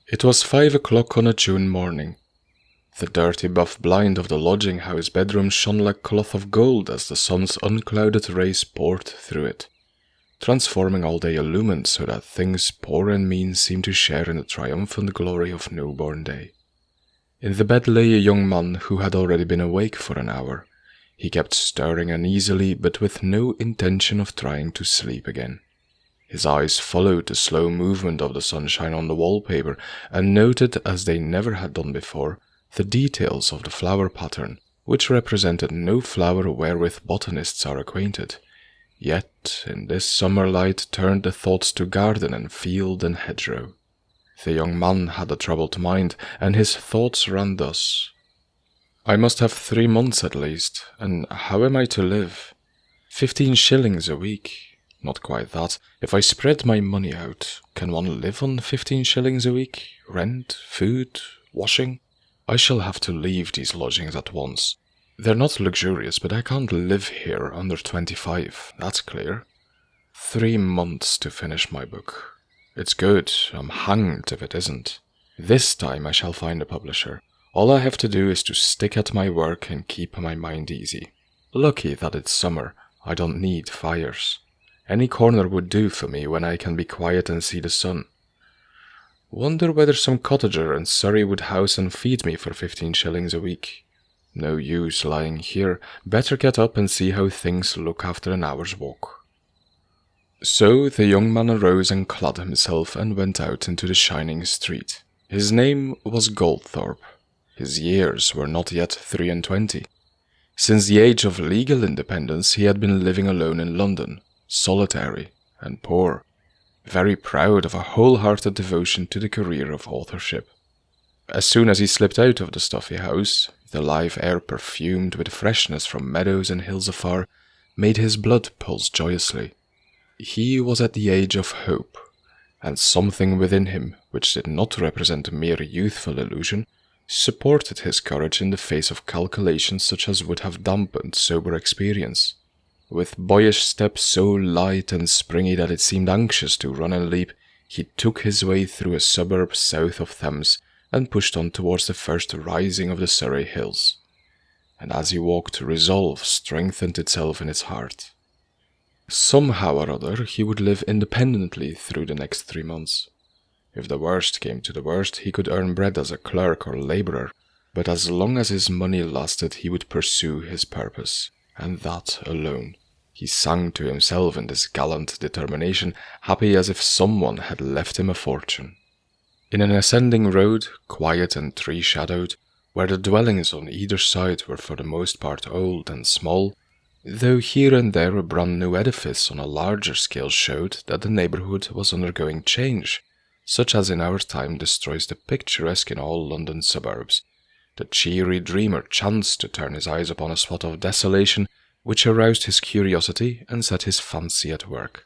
It was 5 o'clock on a June morning. The dirty buff blind of the lodging-house bedroom shone like cloth of gold as the sun's unclouded rays poured through it, transforming all day illumined so that things poor and mean seemed to share in the triumphant glory of newborn day. In the bed lay a young man who had already been awake for an hour. He kept stirring uneasily, but with no intention of trying to sleep again. His eyes followed the slow movement of the sunshine on the wallpaper and noted, as they never had done before, the details of the flower pattern, which represented no flower wherewith botanists are acquainted. Yet, in this summer light turned the thoughts to garden and field and hedgerow. The young man had a troubled mind, and his thoughts ran thus. I must have 3 months at least, and how am I to live? 15 shillings a week. Not quite that. If I spread my money out, can one live on 15 shillings a week? Rent, food, washing? I shall have to leave these lodgings at once. They're not luxurious, but I can't live here under 25, that's clear. 3 months to finish my book. It's good, I'm hanged if it isn't. This time I shall find a publisher. All I have to do is to stick at my work and keep my mind easy. Lucky that it's summer, I don't need fires. Any corner would do for me when I can be quiet and see the sun. Wonder whether some cottager in Surrey would house and feed me for 15 shillings a week. No use lying here, better get up and see how things look after an hour's walk. So the young man arose and clad himself and went out into the shining street. His name was Goldthorpe. His years were not yet 23. Since the age of legal independence he had been living alone in London, solitary and poor, very proud of a wholehearted devotion to the career of authorship. As soon as he slipped out of the stuffy house, the live air perfumed with freshness from meadows and hills afar made his blood pulse joyously. He was at the age of hope, and something within him, which did not represent a mere youthful illusion, supported his courage in the face of calculations such as would have dampened sober experience. With boyish step so light and springy that it seemed anxious to run and leap, he took his way through a suburb south of Thames and pushed on towards the first rising of the Surrey hills. And as he walked, resolve strengthened itself in his heart. Somehow or other he would live independently through the next 3 months. If the worst came to the worst, he could earn bread as a clerk or labourer, but as long as his money lasted he would pursue his purpose, and that alone. He sang to himself in this gallant determination, happy as if someone had left him a fortune. In an ascending road, quiet and tree-shadowed, where the dwellings on either side were for the most part old and small, though here and there a brand-new edifice on a larger scale showed that the neighbourhood was undergoing change, such as in our time destroys the picturesque in all London suburbs, the cheery dreamer chanced to turn his eyes upon a spot of desolation which aroused his curiosity and set his fancy at work.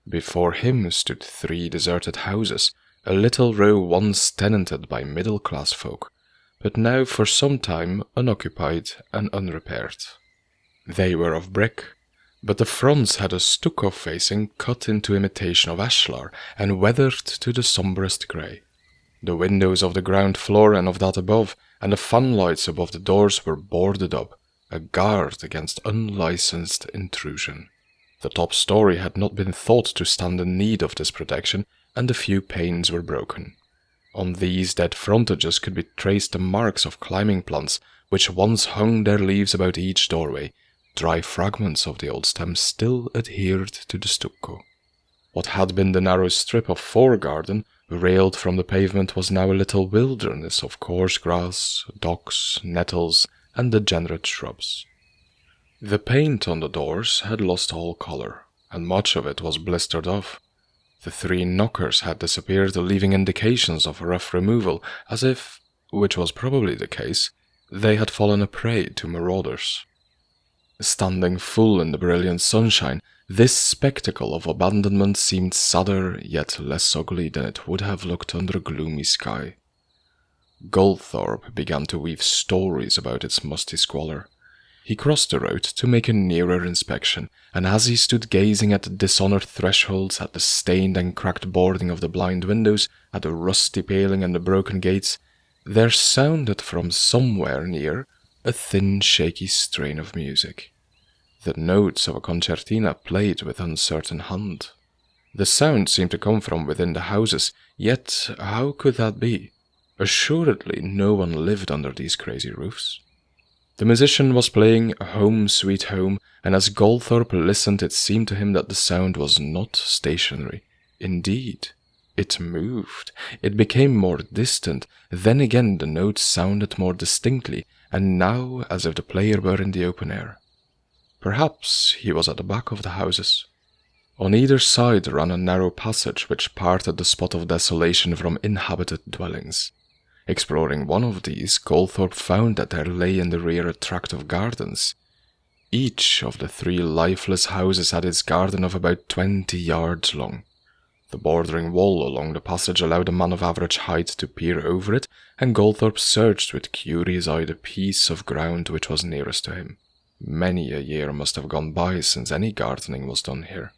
Before him stood 3 deserted houses, a little row once tenanted by middle-class folk, but now for some time unoccupied and unrepaired. They were of brick, but the fronts had a stucco facing cut into imitation of ashlar and weathered to the sombrest grey. The windows of the ground floor and of that above, and the fanlights above the doors were boarded up, a guard against unlicensed intrusion. The top story had not been thought to stand in need of this protection, and a few panes were broken. On these dead frontages could be traced the marks of climbing plants, which once hung their leaves about each doorway. Dry fragments of the old stems still adhered to the stucco. What had been the narrow strip of foregarden, railed from the pavement, was now a little wilderness of coarse grass, docks, nettles, and degenerate shrubs. The paint on the doors had lost all colour, and much of it was blistered off. The 3 knockers had disappeared, leaving indications of rough removal, as if, which was probably the case, they had fallen a prey to marauders. Standing full in the brilliant sunshine, this spectacle of abandonment seemed sadder yet less ugly than it would have looked under a gloomy sky. Goldthorpe began to weave stories about its musty squalor. He crossed the road to make a nearer inspection, and as he stood gazing at the dishonoured thresholds, at the stained and cracked boarding of the blind windows, at the rusty paling and the broken gates, there sounded from somewhere near a thin, shaky strain of music. The notes of a concertina played with uncertain hand. The sound seemed to come from within the houses, yet how could that be? Assuredly no one lived under these crazy roofs. The musician was playing Home Sweet Home, and as Goldthorpe listened it seemed to him that the sound was not stationary. Indeed, it moved. It became more distant. Then again the notes sounded more distinctly, and now as if the player were in the open air. Perhaps he was at the back of the houses. On either side ran a narrow passage which parted the spot of desolation from inhabited dwellings. Exploring one of these, Goldthorpe found that there lay in the rear a tract of gardens. Each of the 3 lifeless houses had its garden of about 20 yards long. The bordering wall along the passage allowed a man of average height to peer over it, and Goldthorpe searched with curious eye the piece of ground which was nearest to him. Many a year must have gone by since any gardening was done here.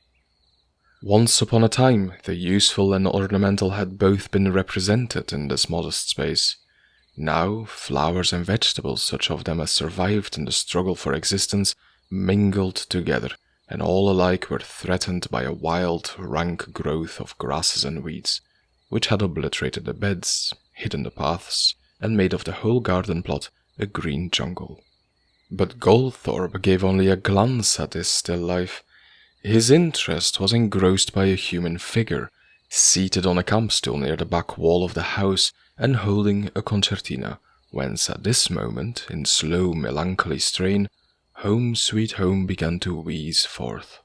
Once upon a time, the useful and ornamental had both been represented in this modest space. Now, flowers and vegetables, such of them as survived in the struggle for existence, mingled together, and all alike were threatened by a wild, rank growth of grasses and weeds, which had obliterated the beds, hidden the paths, and made of the whole garden plot a green jungle. But Goldthorpe gave only a glance at this still life. His interest was engrossed by a human figure, seated on a campstool near the back wall of the house and holding a concertina, whence at this moment, in slow melancholy strain, Home Sweet Home began to wheeze forth.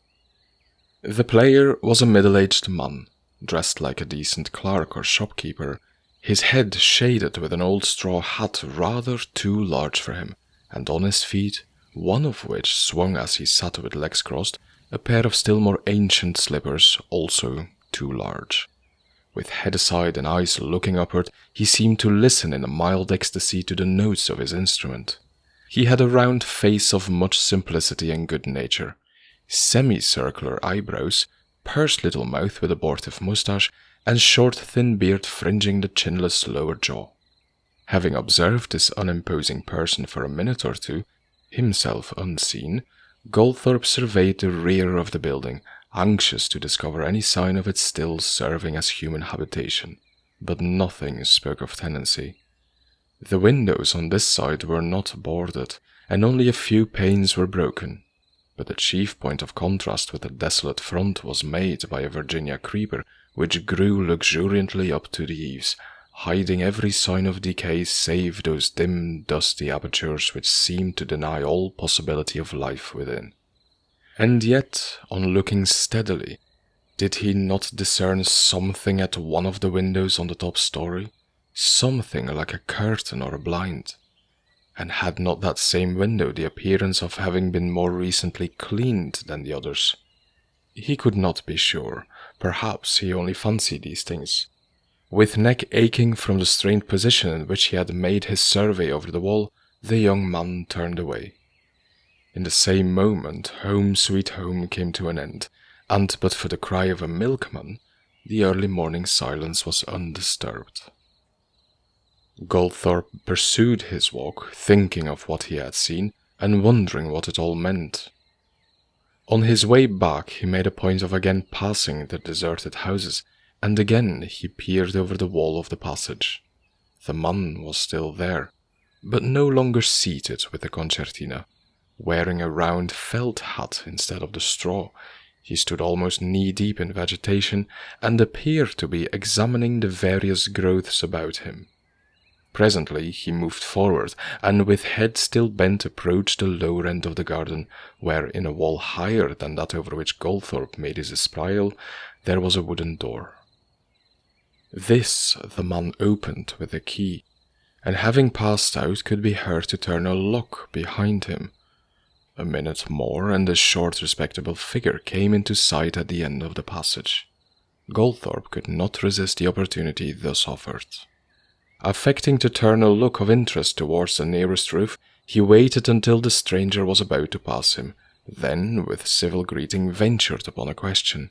The player was a middle-aged man, dressed like a decent clerk or shopkeeper, his head shaded with an old straw hat rather too large for him, and on his feet, one of which swung as he sat with legs crossed, a pair of still more ancient slippers, also too large. With head aside and eyes looking upward, he seemed to listen in a mild ecstasy to the notes of his instrument. He had a round face of much simplicity and good nature, semicircular eyebrows, pursed little mouth with abortive moustache, and short thin beard fringing the chinless lower jaw. Having observed this unimposing person for a minute or two, himself unseen, Goldthorpe surveyed the rear of the building, anxious to discover any sign of its still serving as human habitation, but nothing spoke of tenancy. The windows on this side were not boarded, and only a few panes were broken, but the chief point of contrast with the desolate front was made by a Virginia creeper which grew luxuriantly up to the eaves, hiding every sign of decay save those dim, dusty apertures which seemed to deny all possibility of life within. And yet, on looking steadily, did he not discern something at one of the windows on the top story? Something like a curtain or a blind? And had not that same window the appearance of having been more recently cleaned than the others? He could not be sure. Perhaps he only fancied these things. With neck aching from the strained position in which he had made his survey over the wall, the young man turned away. In the same moment, Home Sweet Home came to an end, and but for the cry of a milkman, the early morning silence was undisturbed. Goldthorpe pursued his walk, thinking of what he had seen, and wondering what it all meant. On his way back, he made a point of again passing the deserted houses, and again he peered over the wall of the passage. The man was still there, but no longer seated with the concertina. Wearing a round felt hat instead of the straw, he stood almost knee-deep in vegetation and appeared to be examining the various growths about him. Presently he moved forward, and with head still bent approached the lower end of the garden, where, in a wall higher than that over which Goldthorpe made his espial, there was a wooden door. This the man opened with a key, and having passed out could be heard to turn a lock behind him. A minute more, and a short, respectable figure came into sight at the end of the passage. Goldthorpe could not resist the opportunity thus offered. Affecting to turn a look of interest towards the nearest roof, He waited until the stranger was about to pass him, then, with civil greeting, ventured upon a question.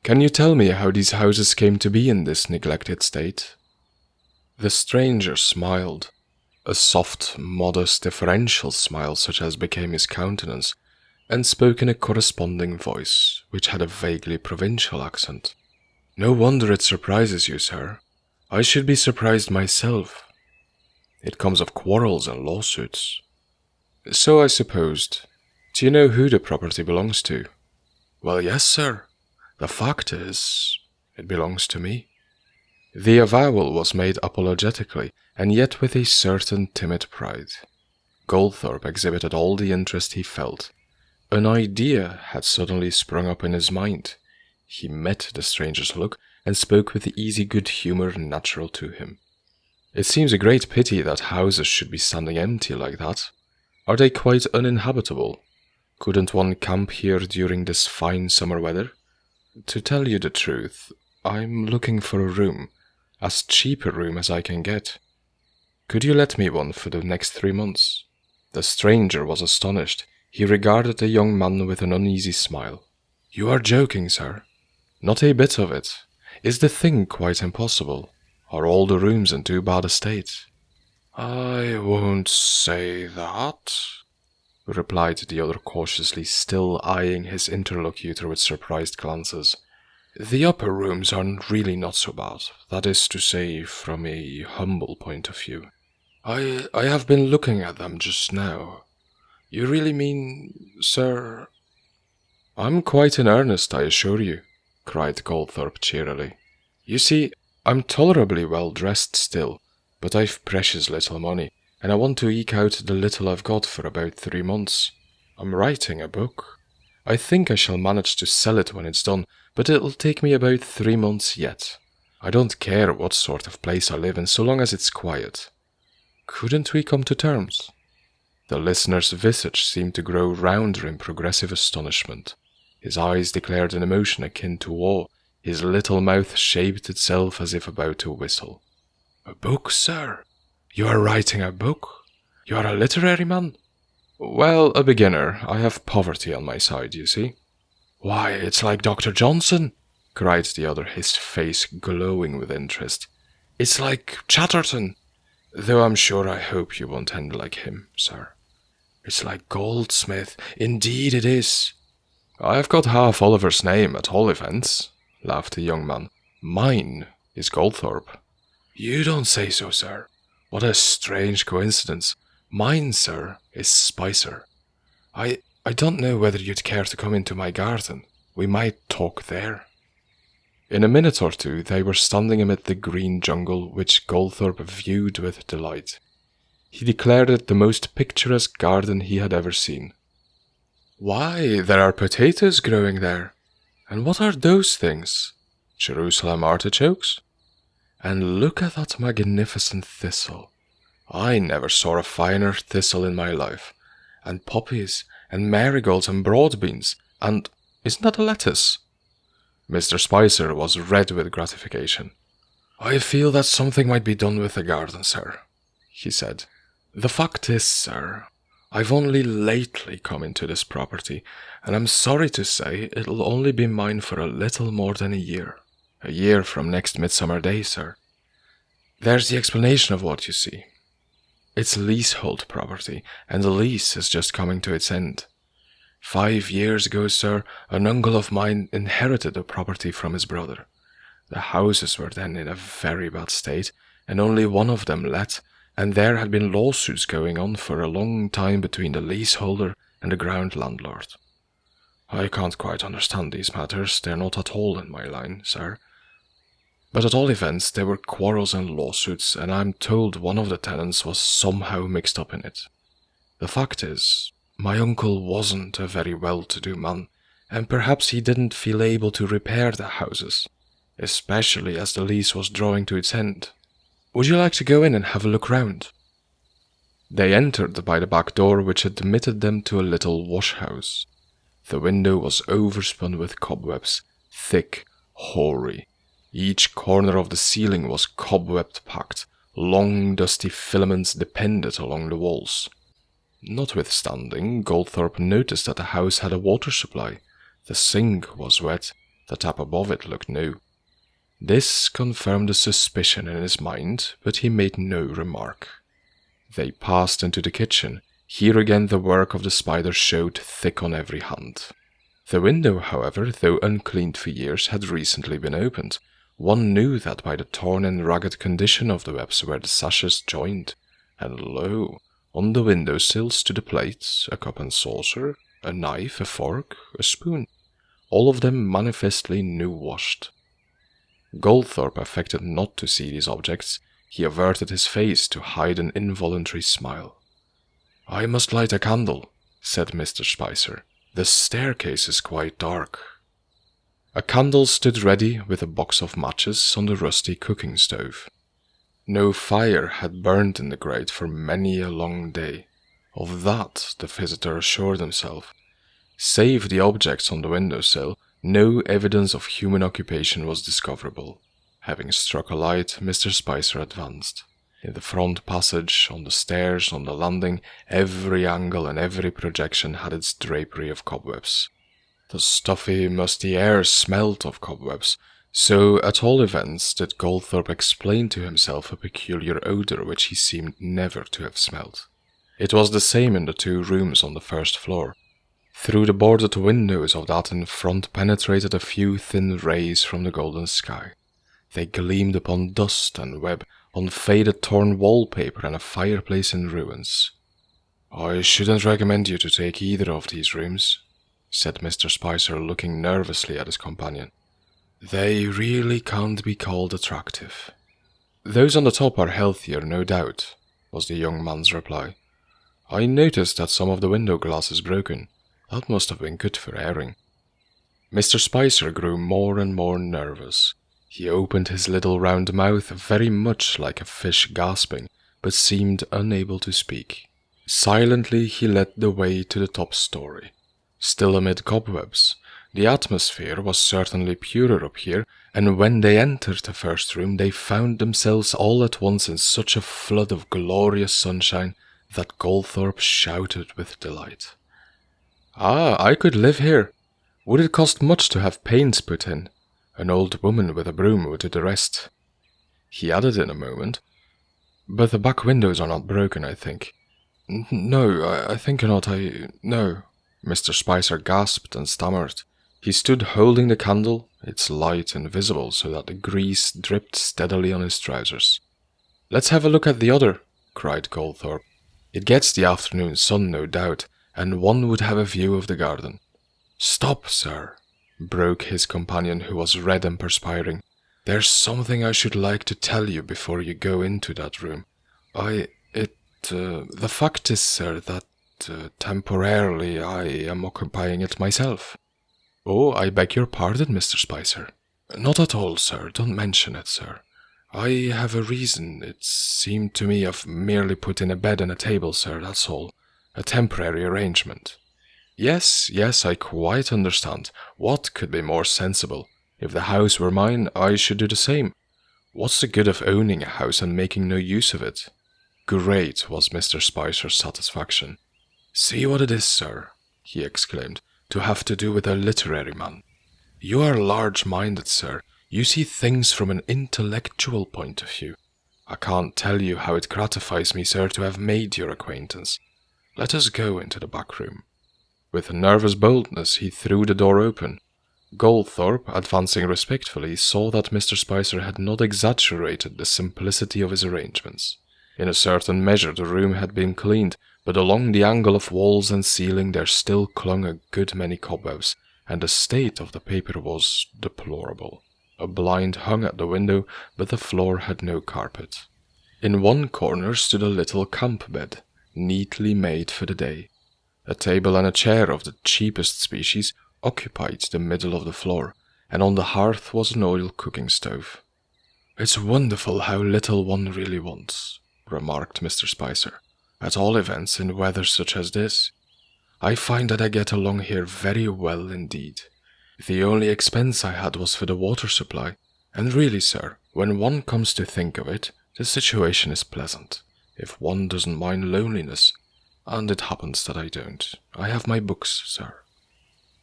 "Can you tell me how these houses came to be in this neglected state?" The stranger smiled, a soft, modest, deferential smile such as became his countenance, and spoke in a corresponding voice, which had a vaguely provincial accent. "No wonder it surprises you, sir. I should be surprised myself. It comes of quarrels and lawsuits." "So I supposed. Do you know who the property belongs to?" "Well, yes, sir. The fact is, it belongs to me." The avowal was made apologetically, and yet with a certain timid pride. Goldthorpe exhibited all the interest he felt. An idea had suddenly sprung up in his mind. He met the stranger's look and spoke with the easy good humour natural to him. "It seems a great pity that houses should be standing empty like that. Are they quite uninhabitable? Couldn't one camp here during this fine summer weather? To tell you the truth, I'm looking for a room, as cheap a room as I can get. Could you let me one for the next 3 months?" The stranger was astonished. He regarded the young man with an uneasy smile. "You are joking, sir." "Not a bit of it. Is the thing quite impossible? Are all the rooms in too bad a state?" "I won't say that," replied the other cautiously, still eyeing his interlocutor with surprised glances. "The upper rooms are really not so bad, that is to say, from a humble point of view. I have been looking at them just now. You really mean, sir—" "I'm quite in earnest, I assure you," cried Goldthorpe cheerily. "You see, I'm tolerably well dressed still, but I've precious little money, and I want to eke out the little I've got for about 3 months. I'm writing a book. I think I shall manage to sell it when it's done, but it'll take me about 3 months yet. I don't care what sort of place I live in so long as it's quiet. Couldn't we come to terms?" The listener's visage seemed to grow rounder in progressive astonishment. His eyes declared an emotion akin to awe. His little mouth shaped itself as if about to whistle. "A book, sir? You are writing a book? You are a literary man?" "Well, a beginner. I have poverty on my side, you see." "Why, it's like Dr. Johnson," cried the other, his face glowing with interest. "It's like Chatterton, though I'm sure I hope you won't end like him, sir. It's like Goldsmith, indeed it is." "I've got half Oliver's name, at all events," laughed the young man. "Mine is Goldthorpe." "You don't say so, sir. What a strange coincidence. Mine, sir, is Spicer. I don't know whether you'd care to come into my garden. We might talk there." In a minute or two they were standing amid the green jungle, which Goldthorpe viewed with delight. He declared it the most picturesque garden he had ever seen. "Why, there are potatoes growing there. And what are those things? Jerusalem artichokes? And look at that magnificent thistle. I never saw a finer thistle in my life. And poppies, and marigolds, and broad beans, and isn't that a lettuce?" Mr. Spicer was red with gratification. "I feel that something might be done with the garden, sir," he said. "The fact is, sir, I've only lately come into this property, and I'm sorry to say it'll only be mine for a little more than a year. A year from next Midsummer Day, sir. There's the explanation of what you see. It's leasehold property, and the lease is just coming to its end. 5 years ago, sir, an uncle of mine inherited the property from his brother. The houses were then in a very bad state, and only one of them let, and there had been lawsuits going on for a long time between the leaseholder and the ground landlord. I can't quite understand these matters, they're not at all in my line, sir. But at all events, there were quarrels and lawsuits, and I'm told one of the tenants was somehow mixed up in it. The fact is, my uncle wasn't a very well-to-do man, and perhaps he didn't feel able to repair the houses, especially as the lease was drawing to its end. Would you like to go in and have a look round?" They entered by the back door, which admitted them to a little wash-house. The window was overspun with cobwebs, thick, hoary. Each corner of the ceiling was cobweb packed. Long, dusty filaments depended along the walls. Notwithstanding, Goldthorpe noticed that the house had a water supply. The sink was wet, the tap above it looked new. This confirmed a suspicion in his mind, but he made no remark. They passed into the kitchen. Here again the work of the spider showed thick on every hand. The window, however, though uncleaned for years, had recently been opened. One knew that by the torn and ragged condition of the webs where the sashes joined. And lo, on the windowsill stood a plate, a cup and saucer, a knife, a fork, a spoon, all of them manifestly new-washed. Goldthorpe affected not to see these objects. He averted his face to hide an involuntary smile. "I must light a candle," said Mr. Spicer. "The staircase is quite dark." A candle stood ready with a box of matches on the rusty cooking stove. No fire had burned in the grate for many a long day. Of that the visitor assured himself. Save the objects on the windowsill, no evidence of human occupation was discoverable. Having struck a light, Mr. Spicer advanced. In the front passage, on the stairs, on the landing, every angle and every projection had its drapery of cobwebs. The stuffy, musty air smelt of cobwebs, so at all events did Goldthorpe explain to himself a peculiar odour which he seemed never to have smelt. It was the same in the 2 rooms on the first floor. Through the boarded windows of that in front penetrated a few thin rays from the golden sky. They gleamed upon dust and web, on faded torn wallpaper and a fireplace in ruins. "I shouldn't recommend you to take either of these rooms," said Mr. Spicer, looking nervously at his companion. "They really can't be called attractive." "Those on the top are healthier, no doubt," was the young man's reply. "I noticed that some of the window glass is broken. That must have been good for airing." Mr. Spicer grew more and more nervous. He opened his little round mouth very much like a fish gasping, but seemed unable to speak. Silently he led the way to the top story. Still amid cobwebs, the atmosphere was certainly purer up here, and when they entered the first room they found themselves all at once in such a flood of glorious sunshine that Goldthorpe shouted with delight. "Ah, I could live here. Would it cost much to have paints put in? An old woman with a broom would do the rest." He added in a moment, "But the back windows are not broken, I think." No, I think not, no." Mr. Spicer gasped and stammered. He stood holding the candle, its light invisible so that the grease dripped steadily on his trousers. "Let's have a look at the other," cried Goldthorpe. "It gets the afternoon sun, no doubt, and one would have a view of the garden." "Stop, sir," broke his companion, who was red and perspiring. "There's something I should like to tell you before you go into that room. The fact is, sir, that temporarily I am occupying it myself." "Oh, I beg your pardon, Mr. Spicer." "Not at all, sir. Don't mention it, sir. I have a reason. It seemed to me I've merely put in a bed and a table, sir, that's all. A temporary arrangement." Yes, I quite understand. What could be more sensible? If the house were mine, I should do the same. What's the good of owning a house and making no use of it?" Great was Mr. Spicer's satisfaction. "See what it is, sir," he exclaimed, "to have to do with a literary man. You are large-minded, sir. You see things from an intellectual point of view. I can't tell you how it gratifies me, sir, to have made your acquaintance. Let us go into the back room." With nervous boldness he threw the door open. Goldthorpe, advancing respectfully, saw that Mr. Spicer had not exaggerated the simplicity of his arrangements. In a certain measure the room had been cleaned, but along the angle of walls and ceiling there still clung a good many cobwebs, and the state of the paper was deplorable. A blind hung at the window, but the floor had no carpet. In one corner stood a little camp bed, neatly made for the day. A table and a chair of the cheapest species occupied the middle of the floor, and on the hearth was an oil cooking stove. "It's wonderful how little one really wants," remarked Mr. Spicer. "At all events, in weather such as this. I find that I get along here very well indeed. The only expense I had was for the water supply, and really, sir, when one comes to think of it, the situation is pleasant, if one doesn't mind loneliness. And it happens that I don't. I have my books, sir.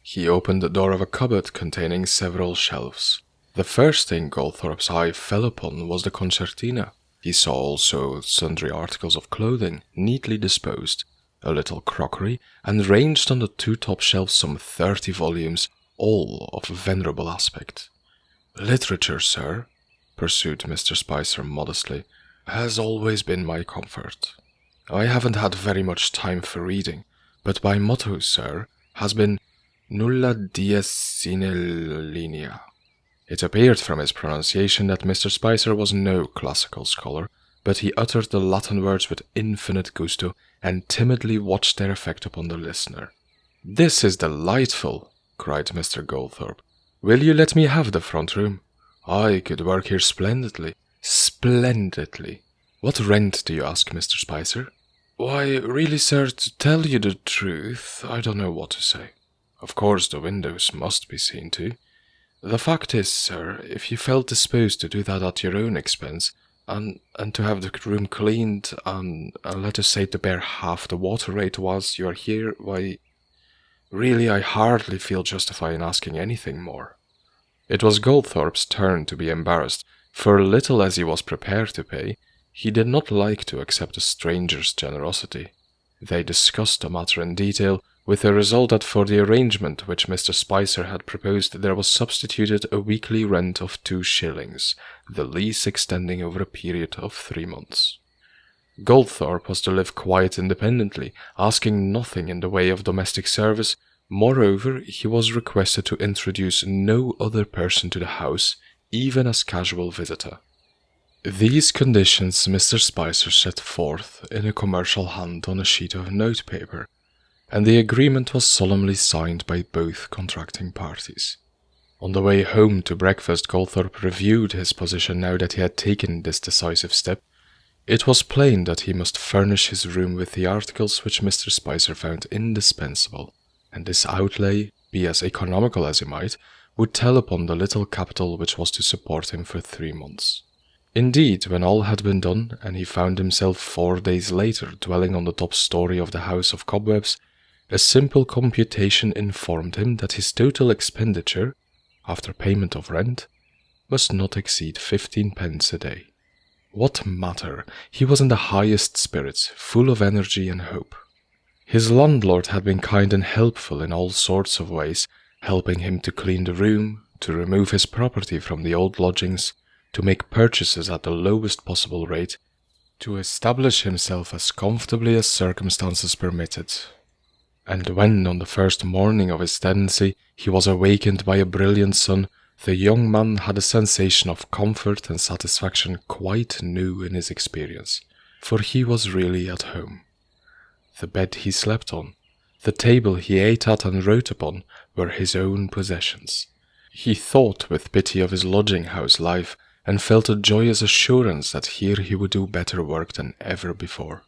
He opened the door of a cupboard containing several shelves. The first thing Goldthorpe's eye fell upon was the concertina. He saw also sundry articles of clothing, neatly disposed, a little crockery, and ranged on the two top shelves some 30 volumes, all of venerable aspect. Literature, sir, pursued Mr. Spicer modestly, has always been my comfort. I haven't had very much time for reading, but my motto, sir, has been nulla dies sine linea. It appeared from his pronunciation that Mr. Spicer was no classical scholar, but he uttered the Latin words with infinite gusto and timidly watched their effect upon the listener. "This is delightful," cried Mr. Goldthorpe. "Will you let me have the front room? I could work here splendidly. Splendidly. What rent do you ask, Mr. Spicer?" "Why, really, sir, to tell you the truth, I don't know what to say. Of course, the windows must be seen to. The fact is, sir, if you felt disposed to do that at your own expense, and to have the room cleaned, and let us say to bear half the water rate whilst you are here, why, really I hardly feel justified in asking anything more." It was Goldthorpe's turn to be embarrassed, for little as he was prepared to pay, he did not like to accept a stranger's generosity. They discussed the matter in detail, with the result that for the arrangement which Mr. Spicer had proposed there was substituted a weekly rent of 2 shillings, the lease extending over a period of 3 months. Goldthorpe was to live quite independently, asking nothing in the way of domestic service. Moreover, he was requested to introduce no other person to the house, even as casual visitor. These conditions Mr. Spicer set forth in a commercial hand on a sheet of notepaper, and the agreement was solemnly signed by both contracting parties. On the way home to breakfast, Goldthorpe reviewed his position now that he had taken this decisive step. It was plain that he must furnish his room with the articles which Mr. Spicer found indispensable, and this outlay, be as economical as he might, would tell upon the little capital which was to support him for 3 months. Indeed, when all had been done, and he found himself 4 days later dwelling on the top story of the house of Cobwebs, a simple computation informed him that his total expenditure, after payment of rent, must not exceed 15 pence a day. What matter? He was in the highest spirits, full of energy and hope. His landlord had been kind and helpful in all sorts of ways, helping him to clean the room, to remove his property from the old lodgings, to make purchases at the lowest possible rate, to establish himself as comfortably as circumstances permitted. And when, on the first morning of his tenancy, he was awakened by a brilliant sun, the young man had a sensation of comfort and satisfaction quite new in his experience, for he was really at home. The bed he slept on, the table he ate at and wrote upon, were his own possessions. He thought with pity of his lodging-house life, and felt a joyous assurance that here he would do better work than ever before.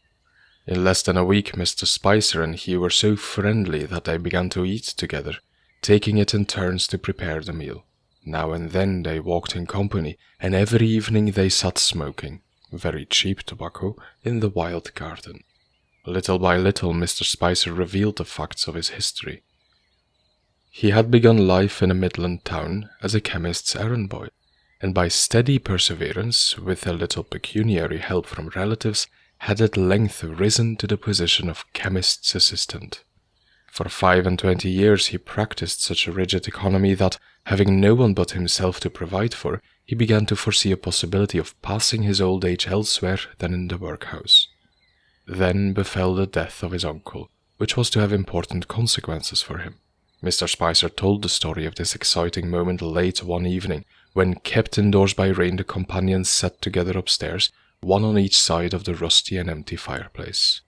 In less than a week, Mr. Spicer and he were so friendly that they began to eat together, taking it in turns to prepare the meal. Now and then they walked in company, and every evening they sat smoking, very cheap tobacco, in the wild garden. Little by little, Mr. Spicer revealed the facts of his history. He had begun life in a Midland town as a chemist's errand boy, and by steady perseverance, with a little pecuniary help from relatives, had at length risen to the position of chemist's assistant. For 25 years he practiced such a rigid economy that, having no one but himself to provide for, he began to foresee a possibility of passing his old age elsewhere than in the workhouse. Then befell the death of his uncle, which was to have important consequences for him. Mr. Spicer told the story of this exciting moment late one evening, when, kept indoors by rain, the companions sat together upstairs, one on each side of the rusty and empty fireplace.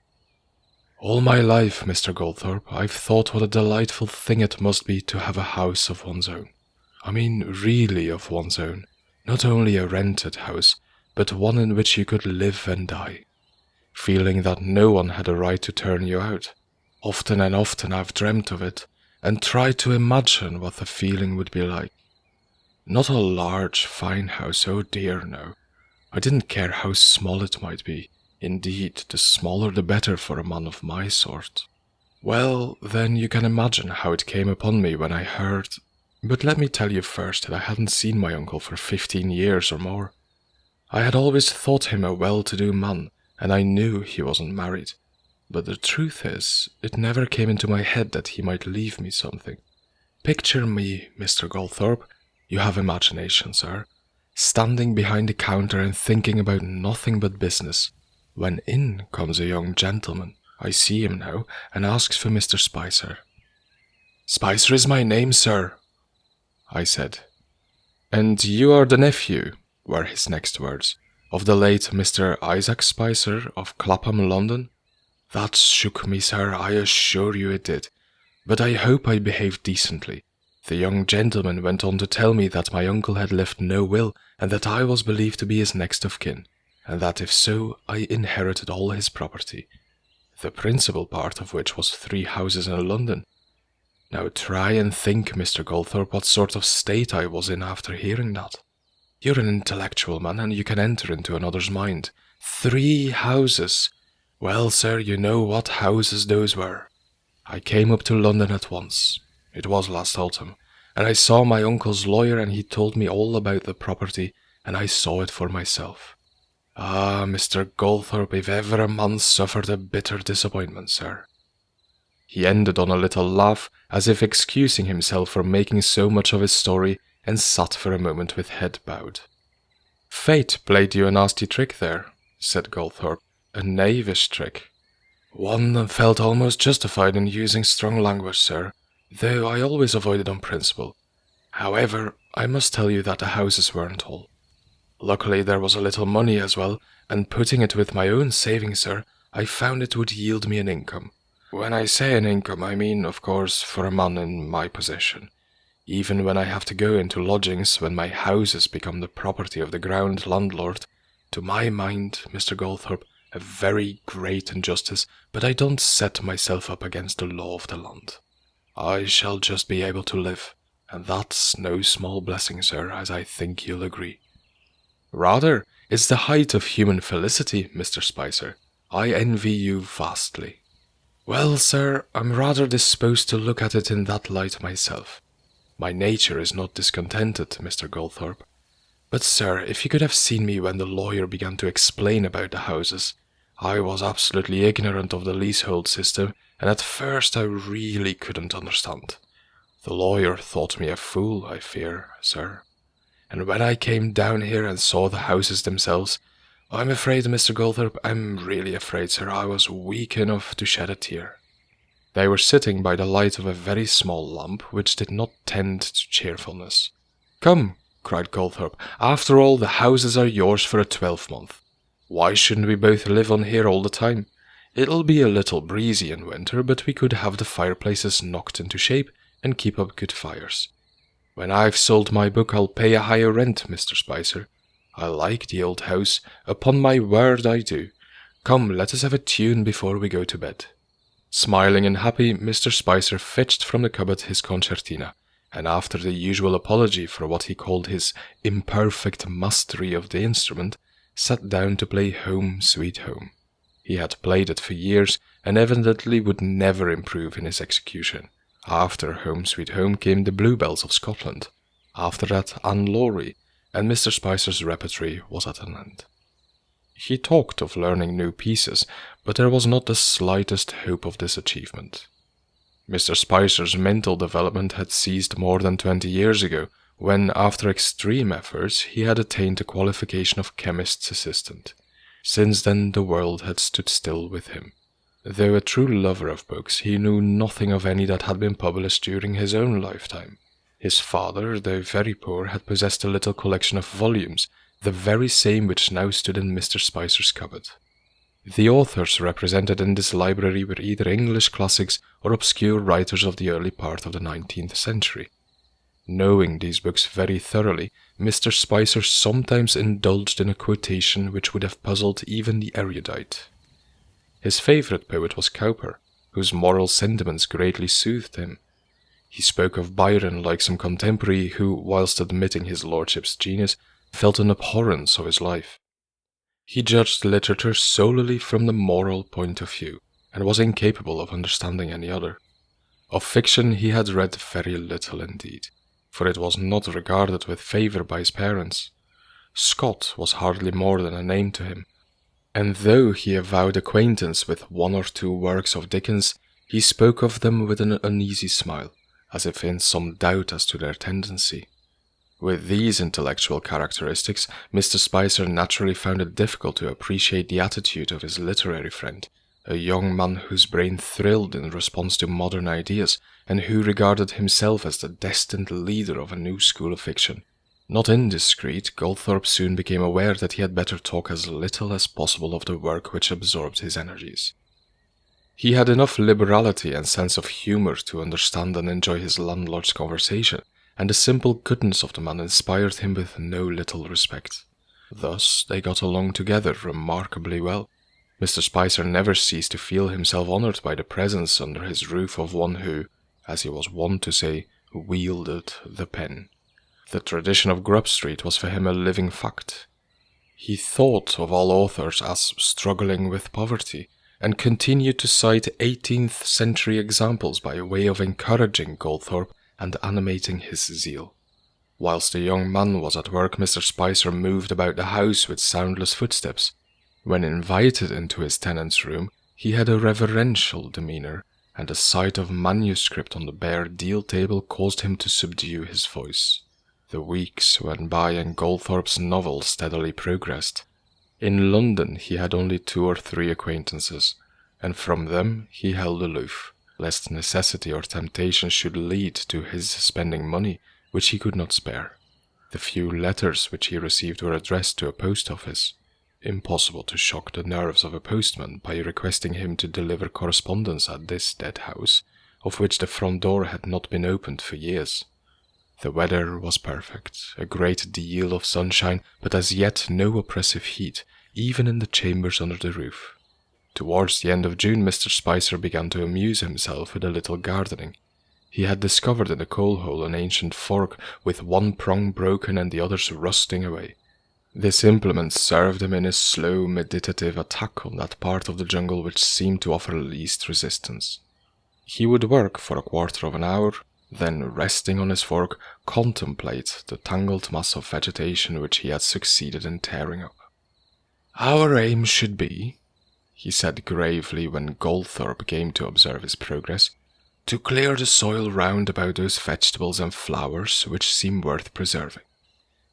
"All my life, Mr. Goldthorpe, I've thought what a delightful thing it must be to have a house of one's own. I mean really of one's own, not only a rented house, but one in which you could live and die, feeling that no one had a right to turn you out. Often and often I've dreamt of it, and tried to imagine what the feeling would be like. Not a large, fine house, oh dear, no. I didn't care how small it might be, Indeed, the smaller the better for a man of my sort. Well, then you can imagine how it came upon me when I heard... But let me tell you first that I hadn't seen my uncle for 15 years or more. I had always thought him a well-to-do man, and I knew he wasn't married. But the truth is, it never came into my head that he might leave me something. Picture me, Mr. Goldthorpe, you have imagination, sir, standing behind the counter and thinking about nothing but business, when in comes a young gentleman, I see him now, and asks for Mr. Spicer. "Spicer is my name, sir," I said. "And you are the nephew," were his next words, "of the late Mr. Isaac Spicer of Clapham, London?" That shook me, sir, I assure you it did, but I hope I behaved decently. The young gentleman went on to tell me that my uncle had left no will, and that I was believed to be his next of kin, and that if so, I inherited all his property, the principal part of which was 3 houses in London. Now try and think, Mr. Goldthorpe, what sort of state I was in after hearing that. You're an intellectual man, and you can enter into another's mind. 3 houses! Well, sir, you know what houses those were. I came up to London at once. It was last autumn, and I saw my uncle's lawyer, and he told me all about the property, and I saw it for myself. Ah, Mr. Goldthorpe, if ever a man suffered a bitter disappointment, sir. He ended on a little laugh, as if excusing himself for making so much of his story, and sat for a moment with head bowed. "Fate played you a nasty trick there," said Goldthorpe, "a knavish trick." "One felt almost justified in using strong language, sir, though I always avoided on principle. However, I must tell you that the houses weren't all. Luckily there was a little money as well, and putting it with my own savings, sir, I found it would yield me an income. When I say an income, I mean, of course, for a man in my position. Even when I have to go into lodgings, when my houses become the property of the ground landlord, to my mind, Mr. Goldthorpe, a very great injustice, but I don't set myself up against the law of the land. I shall just be able to live, and that's no small blessing, sir, as I think you'll agree." "Rather, it's the height of human felicity, Mr. Spicer. I envy you vastly." "Well, sir, I'm rather disposed to look at it in that light myself. My nature is not discontented, Mr. Goldthorpe. But, sir, if you could have seen me when the lawyer began to explain about the houses, I was absolutely ignorant of the leasehold system, and at first I really couldn't understand. The lawyer thought me a fool, I fear, sir. And when I came down here and saw the houses themselves, I'm afraid, Mr. Goldthorpe, I'm really afraid, sir, I was weak enough to shed a tear." They were sitting by the light of a very small lamp, which did not tend to cheerfulness. "Come," cried Goldthorpe, "after all, the houses are yours for a 12-month. Why shouldn't we both live on here all the time? It'll be a little breezy in winter, but we could have the fireplaces knocked into shape and keep up good fires. When I've sold my book, I'll pay a higher rent, Mr. Spicer. I like the old house, upon my word I do. Come, let us have a tune before we go to bed." Smiling and happy, Mr. Spicer fetched from the cupboard his concertina, and after the usual apology for what he called his imperfect mastery of the instrument, sat down to play Home, Sweet Home. He had played it for years, and evidently would never improve in his execution. After Home, Sweet Home came the Bluebells of Scotland. After that, Anne Laurie, and Mr. Spicer's repertory was at an end. He talked of learning new pieces, but there was not the slightest hope of this achievement. Mr. Spicer's mental development had ceased more than 20 years ago, when, after extreme efforts, he had attained the qualification of chemist's assistant. Since then the world had stood still with him. Though a true lover of books, he knew nothing of any that had been published during his own lifetime. His father, though very poor, had possessed a little collection of volumes, the very same which now stood in Mr. Spicer's cupboard. The authors represented in this library were either English classics or obscure writers of the early part of the 19th century. Knowing these books very thoroughly, Mr. Spicer sometimes indulged in a quotation which would have puzzled even the erudite. His favourite poet was Cowper, whose moral sentiments greatly soothed him. He spoke of Byron like some contemporary who, whilst admitting his lordship's genius, felt an abhorrence of his life. He judged literature solely from the moral point of view, and was incapable of understanding any other. Of fiction he had read very little indeed, for it was not regarded with favour by his parents. Scott was hardly more than a name to him, and though he avowed acquaintance with one or two works of Dickens, he spoke of them with an uneasy smile, as if in some doubt as to their tendency. With these intellectual characteristics, Mr. Spicer naturally found it difficult to appreciate the attitude of his literary friend, a young man whose brain thrilled in response to modern ideas, and who regarded himself as the destined leader of a new school of fiction. Not indiscreet, Goldthorpe soon became aware that he had better talk as little as possible of the work which absorbed his energies. He had enough liberality and sense of humour to understand and enjoy his landlord's conversation, and the simple goodness of the man inspired him with no little respect. Thus they got along together remarkably well. Mr. Spicer never ceased to feel himself honoured by the presence under his roof of one who, as he was wont to say, wielded the pen. The tradition of Grub Street was for him a living fact. He thought of all authors as struggling with poverty, and continued to cite 18th century examples by way of encouraging Goldthorpe and animating his zeal. Whilst the young man was at work, Mr. Spicer moved about the house with soundless footsteps. When invited into his tenant's room, he had a reverential demeanour, and the sight of manuscript on the bare deal table caused him to subdue his voice. The weeks went by and Goldthorpe's novel steadily progressed. In London he had only 2 or 3 acquaintances, and from them he held aloof, lest necessity or temptation should lead to his spending money which he could not spare. The few letters which he received were addressed to a post office. Impossible to shock the nerves of a postman by requesting him to deliver correspondence at this dead house, of which the front door had not been opened for years. The weather was perfect, a great deal of sunshine, but as yet no oppressive heat, even in the chambers under the roof. Towards the end of June, Mr. Spicer began to amuse himself with a little gardening. He had discovered in the coal-hole an ancient fork with one prong broken and the others rusting away. This implement served him in his slow, meditative attack on that part of the jungle which seemed to offer least resistance. He would work for a quarter of an hour, then, resting on his fork, contemplate the tangled mass of vegetation which he had succeeded in tearing up. "Our aim should be," he said gravely when Goldthorpe came to observe his progress, "to clear the soil round about those vegetables and flowers which seem worth preserving.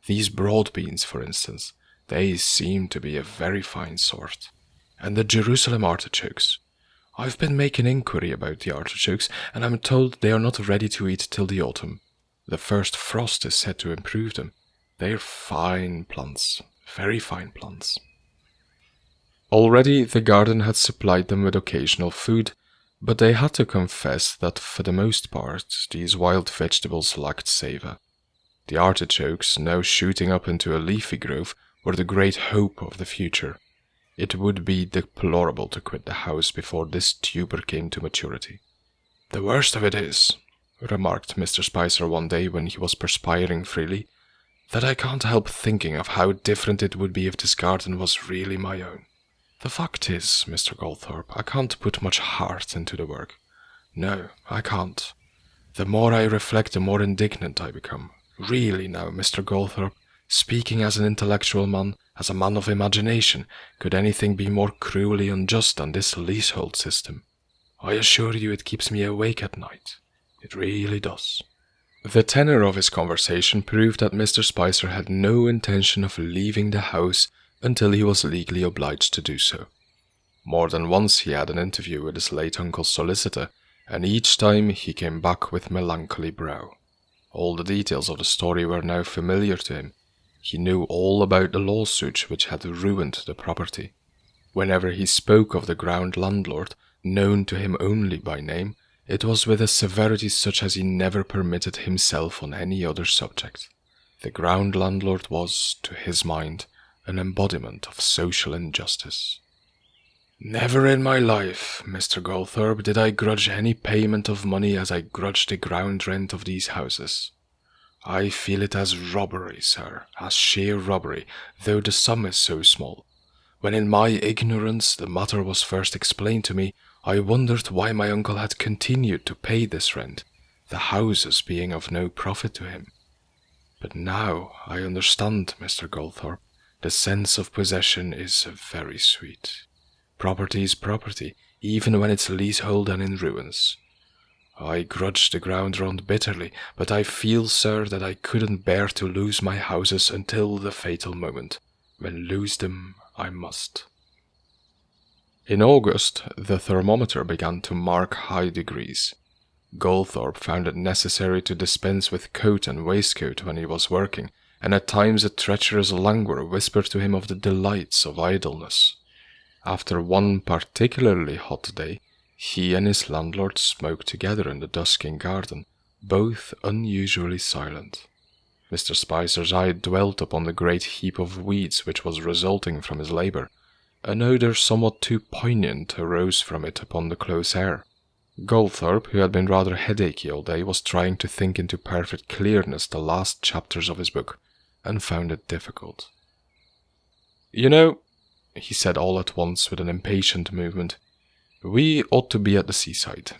These broad beans, for instance, they seem to be a very fine sort. And the Jerusalem artichokes. I've been making inquiry about the artichokes, and I'm told they are not ready to eat till the autumn. The first frost is said to improve them. They're fine plants, very fine plants." Already the garden had supplied them with occasional food, but they had to confess that for the most part these wild vegetables lacked savour. The artichokes, now shooting up into a leafy growth, were the great hope of the future. It would be deplorable to quit the house before this tuber came to maturity. "The worst of it is," remarked Mr. Spicer one day when he was perspiring freely, "that I can't help thinking of how different it would be if this garden was really my own. The fact is, Mr. Goldthorpe, I can't put much heart into the work. No, I can't. The more I reflect, the more indignant I become. Really now, Mr. Goldthorpe, speaking as an intellectual man, as a man of imagination, could anything be more cruelly unjust than this leasehold system? I assure you it keeps me awake at night. It really does." The tenor of his conversation proved that Mr. Spicer had no intention of leaving the house until he was legally obliged to do so. More than once he had an interview with his late uncle's solicitor, and each time he came back with melancholy brow. All the details of the story were now familiar to him. He knew all about the lawsuit which had ruined the property. Whenever he spoke of the ground landlord, known to him only by name, it was with a severity such as he never permitted himself on any other subject. The ground landlord was, to his mind, an embodiment of social injustice. "Never in my life, Mr. Goldthorpe, did I grudge any payment of money as I grudge the ground rent of these houses. I feel it as robbery, sir, as sheer robbery, though the sum is so small. When in my ignorance the matter was first explained to me, I wondered why my uncle had continued to pay this rent, the houses being of no profit to him. But now I understand, Mr. Goldthorpe. The sense of possession is very sweet. Property is property, even when it's leasehold and in ruins. I grudge the ground rent bitterly, but I feel, sir, that I couldn't bear to lose my houses until the fatal moment, when lose them I must. In August, the thermometer began to mark high degrees. Goldthorpe found it necessary to dispense with coat and waistcoat when he was working, and at times a treacherous languor whispered to him of the delights of idleness. After one particularly hot day, he and his landlord smoked together in the dusking garden, both unusually silent. Mr. Spicer's eye dwelt upon the great heap of weeds which was resulting from his labour. An odour somewhat too poignant arose from it upon the close air. Goldthorpe, who had been rather headachy all day, was trying to think into perfect clearness the last chapters of his book, and found it difficult. "You know," he said all at once with an impatient movement, "we ought to be at the seaside."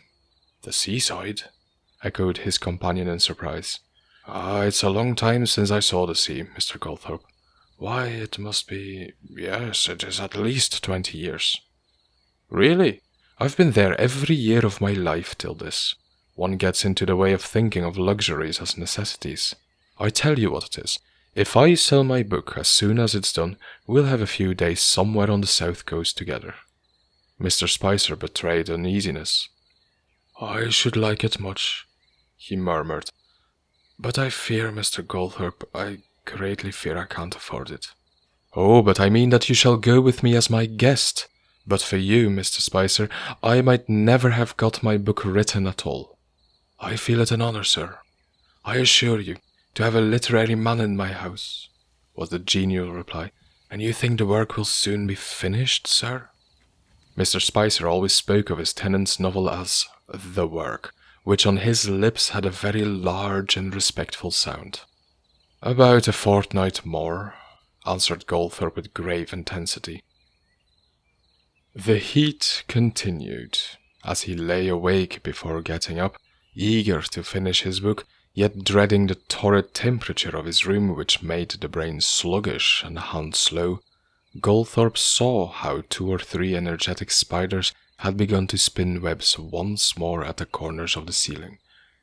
"The seaside?" echoed his companion in surprise. It's a long time since I saw the sea, Mr. Goldthorpe. Why, it must be... yes, it is at least 20 years. Really? I've been there every year of my life till this. One gets into the way of thinking of luxuries as necessities. I tell you what it is. If I sell my book as soon as it's done, we'll have a few days somewhere on the south coast together. Mr. Spicer betrayed uneasiness. I should like it much, he murmured. But I fear, Mr. Goldthorpe, I greatly fear I can't afford it. Oh, but I mean that you shall go with me as my guest. But for you, Mr. Spicer, I might never have got my book written at all. I feel it an honor, sir. I assure you, to have a literary man in my house, was the genial reply. And you think the work will soon be finished, sir? Mr. Spicer always spoke of his tenant's novel as the work, which on his lips had a very large and respectful sound. About a fortnight more, answered Goldthorpe with grave intensity. The heat continued, as he lay awake before getting up, eager to finish his book, yet dreading the torrid temperature of his room which made the brain sluggish and the hand slow. Goldthorpe saw how 2 or 3 energetic spiders had begun to spin webs once more at the corners of the ceiling.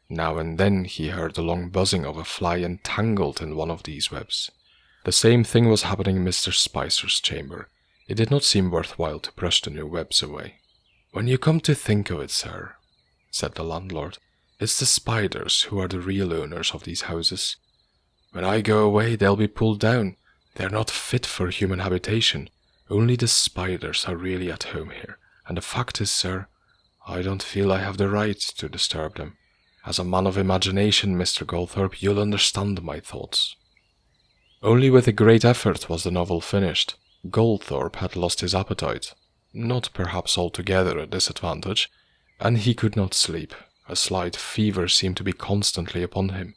Now and then he heard the long buzzing of a fly entangled in one of these webs. The same thing was happening in Mr. Spicer's chamber. It did not seem worthwhile to brush the new webs away. When you come to think of it, sir, said the landlord, it's the spiders who are the real owners of these houses. When I go away, they'll be pulled down. They're not fit for human habitation. Only the spiders are really at home here. And the fact is, sir, I don't feel I have the right to disturb them. As a man of imagination, Mr. Goldthorpe, you'll understand my thoughts. Only with a great effort was the novel finished. Goldthorpe had lost his appetite, not perhaps altogether a disadvantage, and he could not sleep. A slight fever seemed to be constantly upon him.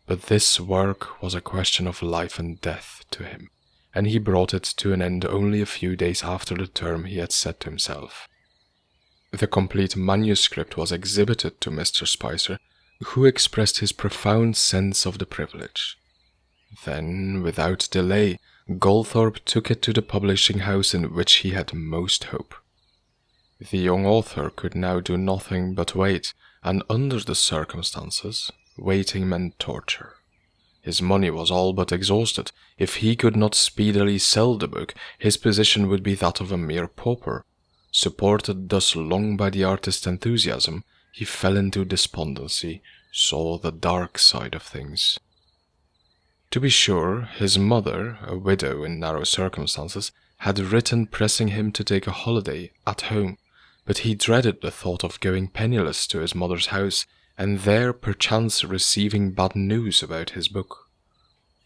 But this work was a question of life and death to him, and he brought it to an end only a few days after the term he had set to himself. The complete manuscript was exhibited to Mr. Spicer, who expressed his profound sense of the privilege. Then, without delay, Goldthorpe took it to the publishing house in which he had most hope. The young author could now do nothing but wait, and under the circumstances, waiting meant torture. His money was all but exhausted. If he could not speedily sell the book, his position would be that of a mere pauper. Supported thus long by the artist's enthusiasm, he fell into despondency, saw the dark side of things. To be sure, his mother, a widow in narrow circumstances, had written pressing him to take a holiday at home, but he dreaded the thought of going penniless to his mother's house, and there perchance receiving bad news about his book.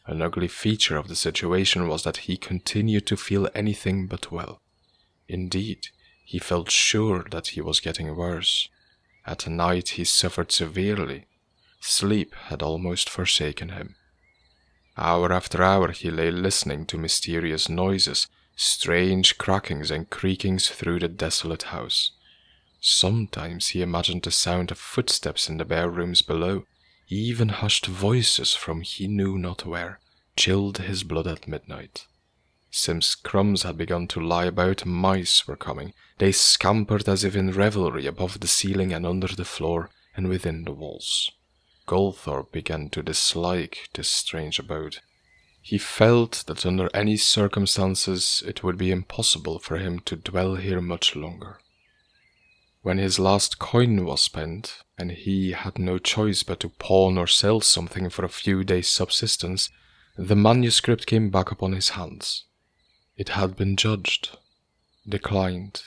An ugly feature of the situation was that he continued to feel anything but well. Indeed, he felt sure that he was getting worse. At night he suffered severely. Sleep had almost forsaken him. Hour after hour he lay listening to mysterious noises, strange crackings and creakings through the desolate house. Sometimes he imagined the sound of footsteps in the bare rooms below. Even hushed voices from he knew not where chilled his blood at midnight. Sim's crumbs had begun to lie about, mice were coming. They scampered as if in revelry above the ceiling and under the floor and within the walls. Goldthorpe began to dislike this strange abode. He felt that under any circumstances it would be impossible for him to dwell here much longer. When his last coin was spent, and he had no choice but to pawn or sell something for a few days' subsistence, the manuscript came back upon his hands. It had been judged, declined.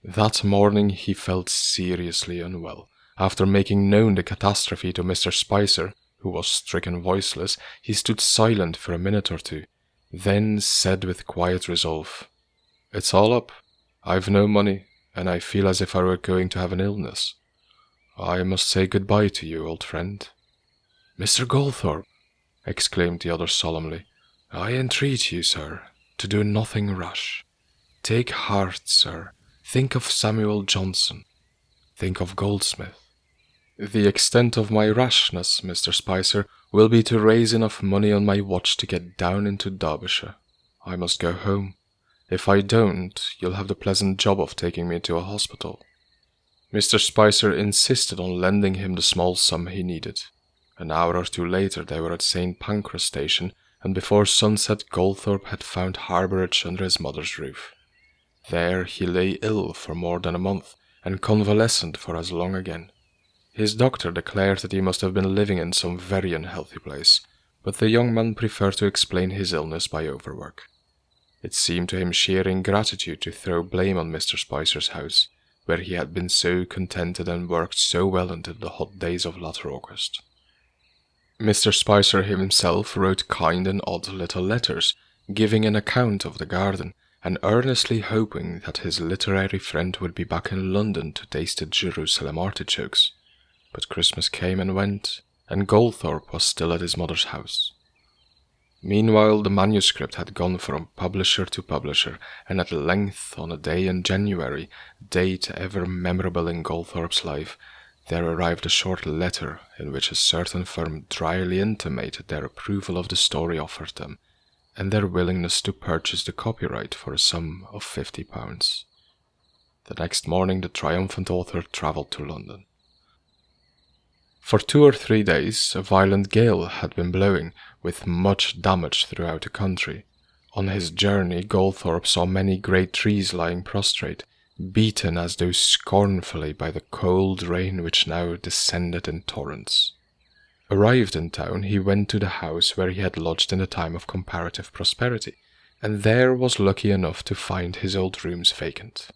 That morning he felt seriously unwell. After making known the catastrophe to Mr. Spicer, who was stricken voiceless, he stood silent for a minute or two, then said with quiet resolve, "It's all up. I've no money, and I feel as if I were going to have an illness. I must say goodbye to you, old friend." "Mr. Goldthorpe," exclaimed the other solemnly, "I entreat you, sir, to do nothing rash. Take heart, sir. Think of Samuel Johnson. Think of Goldsmith." "The extent of my rashness, Mr. Spicer, will be to raise enough money on my watch to get down into Derbyshire. I must go home. If I don't, you'll have the pleasant job of taking me to a hospital." Mr. Spicer insisted on lending him the small sum he needed. An hour or two later they were at St. Pancras station, and before sunset Goldthorpe had found harbourage under his mother's roof. There he lay ill for more than a month, and convalescent for as long again. His doctor declared that he must have been living in some very unhealthy place, but the young man preferred to explain his illness by overwork. It seemed to him sheer ingratitude to throw blame on Mr. Spicer's house, where he had been so contented and worked so well into the hot days of latter August. Mr. Spicer himself wrote kind and odd little letters, giving an account of the garden, and earnestly hoping that his literary friend would be back in London to taste the Jerusalem artichokes. But Christmas came and went, and Goldthorpe was still at his mother's house. Meanwhile the manuscript had gone from publisher to publisher, and at length, on a day in January, date ever memorable in Goldthorpe's life, there arrived a short letter in which a certain firm dryly intimated their approval of the story offered them, and their willingness to purchase the copyright for a sum of £50. The next morning the triumphant author travelled to London. For 2 or 3 days a violent gale had been blowing, with much damage throughout the country. On his journey Goldthorpe saw many great trees lying prostrate, beaten as though scornfully by the cold rain which now descended in torrents. Arrived in town, he went to the house where he had lodged in the time of comparative prosperity, and there was lucky enough to find his old rooms vacant.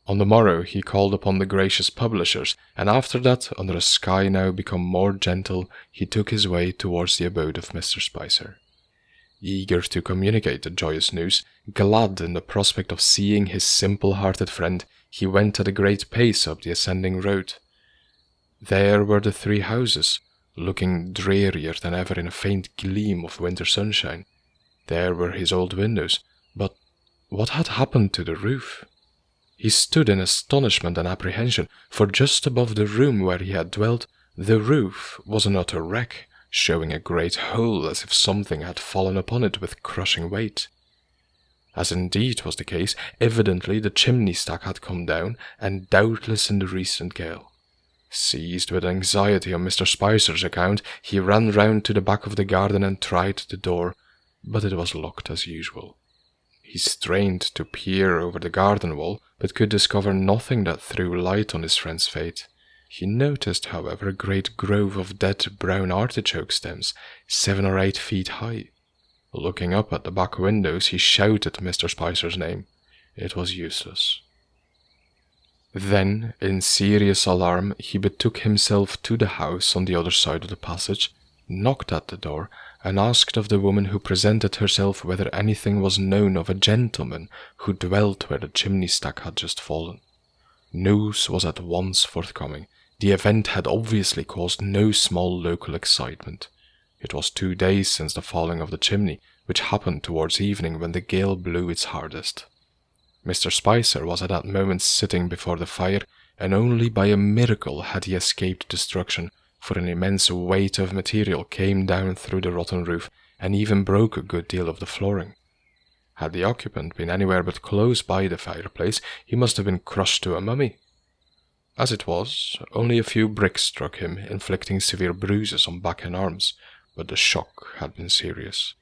On the morrow he called upon the gracious publishers, and after that, under a sky now become more gentle, he took his way towards the abode of Mr. Spicer. Eager to communicate the joyous news, glad in the prospect of seeing his simple-hearted friend, he went at a great pace up the ascending road. There were the 3 houses, looking drearier than ever in a faint gleam of winter sunshine. There were his old windows, but what had happened to the roof? He stood in astonishment and apprehension, for just above the room where he had dwelt, the roof was an utter wreck, showing a great hole as if something had fallen upon it with crushing weight. As indeed was the case, evidently the chimney stack had come down, and doubtless in the recent gale. Seized with anxiety on Mr. Spicer's account, he ran round to the back of the garden and tried the door, but it was locked as usual. He strained to peer over the garden wall, but could discover nothing that threw light on his friend's fate. He noticed, however, a great grove of dead brown artichoke stems, 7 or 8 feet high. Looking up at the back windows, he shouted Mr. Spicer's name. It was useless. Then, in serious alarm, he betook himself to the house on the other side of the passage, knocked at the door, and asked of the woman who presented herself whether anything was known of a gentleman who dwelt where the chimney stack had just fallen. News was at once forthcoming. The event had obviously caused no small local excitement. It was 2 days since the falling of the chimney, which happened towards evening when the gale blew its hardest. Mr. Spicer was at that moment sitting before the fire, and only by a miracle had he escaped destruction, for an immense weight of material came down through the rotten roof and even broke a good deal of the flooring. Had the occupant been anywhere but close by the fireplace, he must have been crushed to a mummy. As it was, only a few bricks struck him, inflicting severe bruises on back and arms, but the shock had been serious.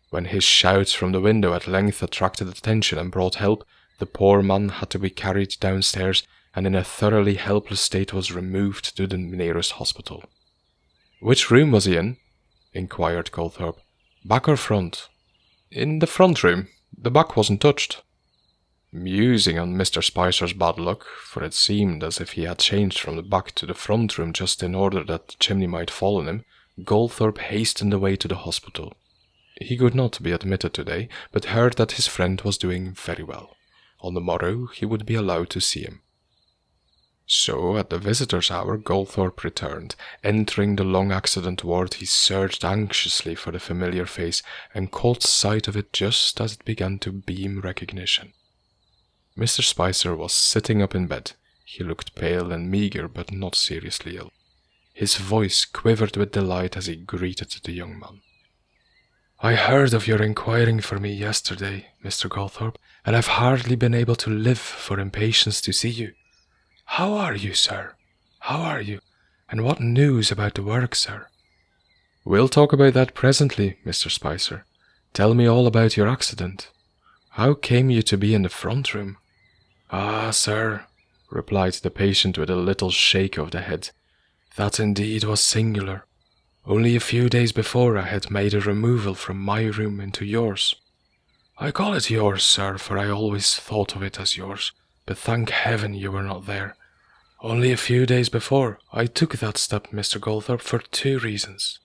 When his shouts from the window at length attracted attention and brought help, the poor man had to be carried downstairs and in a thoroughly helpless state was removed to the nearest hospital. "Which room was he in?" inquired Goldthorpe. "Back or front?" "In the front room. The back wasn't touched." Musing on Mr. Spicer's bad luck, for it seemed as if he had changed from the back to the front room just in order that the chimney might fall on him, Goldthorpe hastened away to the hospital. He could not be admitted today, but heard that his friend was doing very well. On the morrow he would be allowed to see him. So, at the visitor's hour, Goldthorpe returned. Entering the long accident ward, he searched anxiously for the familiar face, and caught sight of it just as it began to beam recognition. Mr. Spicer was sitting up in bed. He looked pale and meagre, but not seriously ill. His voice quivered with delight as he greeted the young man. "I heard of your inquiring for me yesterday, Mr. Goldthorpe, and I've hardly been able to live for impatience to see you. How are you, sir? How are you? And what news about the work, sir?" "We'll talk about that presently, Mr. Spicer. Tell me all about your accident. How came you to be in the front room?" "Ah, sir," replied the patient with a little shake of the head, "that indeed was singular. Only a few days before I had made a removal from my room into yours. I call it yours, sir, for I always thought of it as yours, but thank heaven you were not there. Only a few days before, I took that step, Mr. Goldthorpe, for 2 reasons.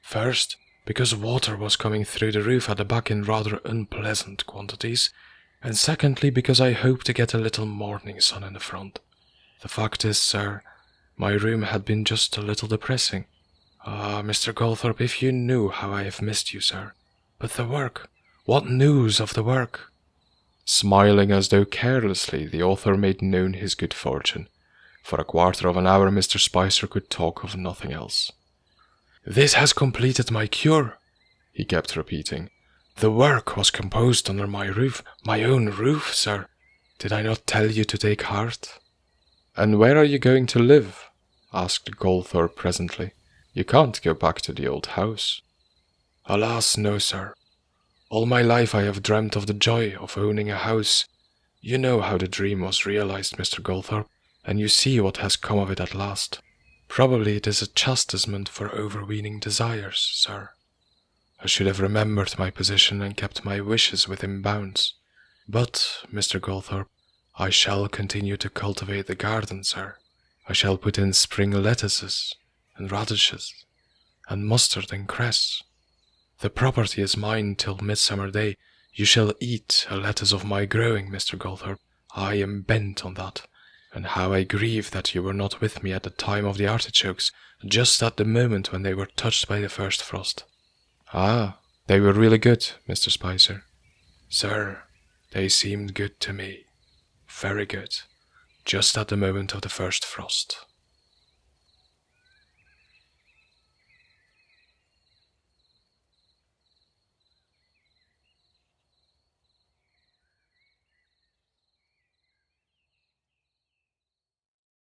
First, because water was coming through the roof at the back in rather unpleasant quantities, and secondly, because I hoped to get a little morning sun in the front. The fact is, sir, my room had been just a little depressing. Ah, Mr. Goldthorpe, if you knew how I have missed you, sir. But the work, what news of the work?" Smiling as though carelessly, the author made known his good fortune. For a quarter of an hour Mr. Spicer could talk of nothing else. "This has completed my cure," he kept repeating. "The work was composed under my roof, my own roof, sir. Did I not tell you to take heart?" "And where are you going to live?" asked Goldthorpe presently. "You can't go back to the old house." "Alas, no, sir. All my life I have dreamt of the joy of owning a house. You know how the dream was realized, Mr. Goldthorpe, and you see what has come of it at last. Probably it is a chastisement for overweening desires, sir. I should have remembered my position and kept my wishes within bounds. But, Mr. Goldthorpe, I shall continue to cultivate the garden, sir. I shall put in spring lettuces, and radishes, and mustard and cress. The property is mine till Midsummer Day. You shall eat a lettuce of my growing, Mr. Goldthorpe. I am bent on that. And how I grieve that you were not with me at the time of the artichokes, just at the moment when they were touched by the first frost." "Ah, they were really good, Mr. Spicer." "Sir, they seemed good to me. Very good. Just at the moment of the first frost."